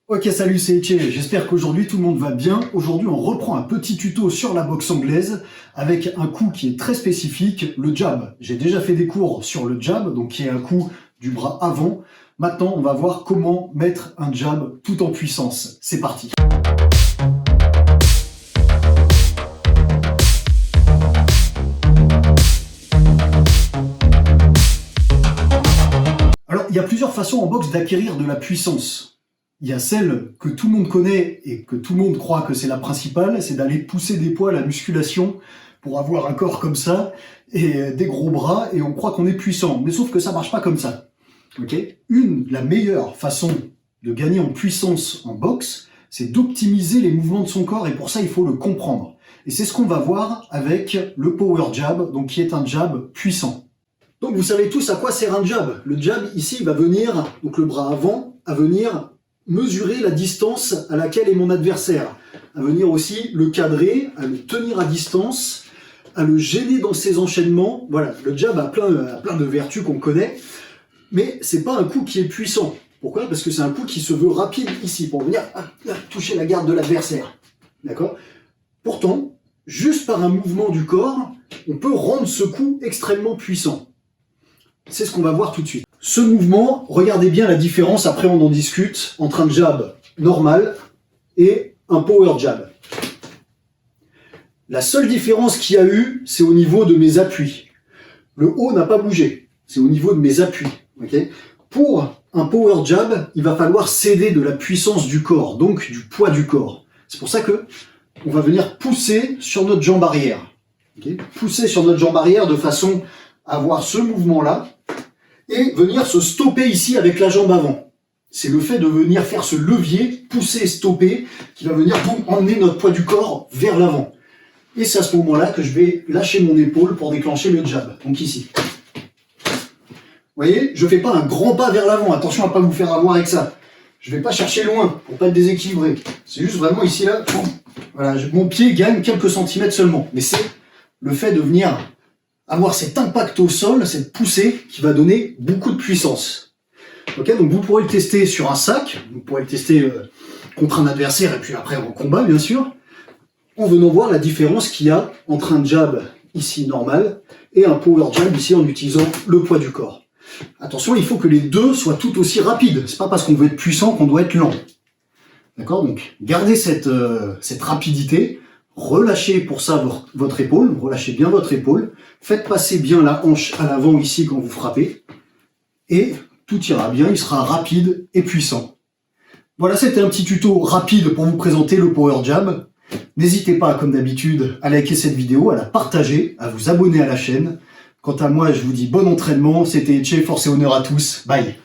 Ok, salut, c'est Etche. J'espère qu'aujourd'hui tout le monde va bien. Aujourd'hui, on reprend un petit tuto sur la boxe anglaise avec un coup qui est très spécifique, le jab. J'ai déjà fait des cours sur le jab, donc qui est un coup du bras avant. Maintenant, on va voir comment mettre un jab tout en puissance. C'est parti. Alors, il y a plusieurs façons en boxe d'acquérir de la puissance. Il y a celle que tout le monde connaît et que tout le monde croit que c'est la principale, c'est d'aller pousser des poids à la musculation pour avoir un corps comme ça et des gros bras et on croit qu'on est puissant. Mais sauf que ça marche pas comme ça. Okay, la meilleure façon de gagner en puissance en boxe, c'est d'optimiser les mouvements de son corps et pour ça il faut le comprendre. Et c'est ce qu'on va voir avec le power jab, donc qui est un jab puissant. Donc vous savez tous à quoi sert un jab. Le jab ici va venir, donc le bras avant, à venir mesurer la distance à laquelle est mon adversaire, à venir aussi le cadrer, à le tenir à distance, à le gêner dans ses enchaînements. Voilà, le jab a plein de vertus qu'on connaît, mais c'est pas un coup qui est puissant. Pourquoi? Parce que c'est un coup qui se veut rapide ici, pour venir toucher la garde de l'adversaire. D'accord? Pourtant, juste par un mouvement du corps, on peut rendre ce coup extrêmement puissant. C'est ce qu'on va voir tout de suite. Ce mouvement, regardez bien la différence, après on en discute, entre un jab normal et un power jab. La seule différence qu'il y a eu, c'est au niveau de mes appuis. Le haut n'a pas bougé, c'est au niveau de mes appuis. Okay? Pour un power jab, il va falloir céder de la puissance du corps, donc du poids du corps. C'est pour ça que on va venir pousser sur notre jambe arrière. Okay? Pousser sur notre jambe arrière de façon à avoir ce mouvement-là, et venir se stopper ici avec la jambe avant. C'est le fait de venir faire ce levier, pousser et stopper, qui va venir emmener notre poids du corps vers l'avant. Et c'est à ce moment-là que je vais lâcher mon épaule pour déclencher le jab. Donc ici. Vous voyez, je ne fais pas un grand pas vers l'avant. Attention à ne pas vous faire avoir avec ça. Je ne vais pas chercher loin pour ne pas être déséquilibré. C'est juste vraiment ici, là. Voilà, mon pied gagne quelques centimètres seulement. Mais c'est le fait de venir avoir cet impact au sol, cette poussée qui va donner beaucoup de puissance. Ok, donc vous pourrez le tester sur un sac, vous pourrez le tester contre un adversaire et puis après en combat bien sûr, en venant voir la différence qu'il y a entre un jab ici normal et un power jab ici en utilisant le poids du corps. Attention, il faut que les deux soient tout aussi rapides. C'est pas parce qu'on veut être puissant qu'on doit être lent. D'accord, donc gardez cette rapidité. Relâchez pour ça votre épaule, relâchez bien votre épaule, faites passer bien la hanche à l'avant ici quand vous frappez, et tout ira bien, il sera rapide et puissant. Voilà, c'était un petit tuto rapide pour vous présenter le power jab. N'hésitez pas, comme d'habitude, à liker cette vidéo, à la partager, à vous abonner à la chaîne. Quant à moi, je vous dis bon entraînement, c'était Etche, force et honneur à tous, bye.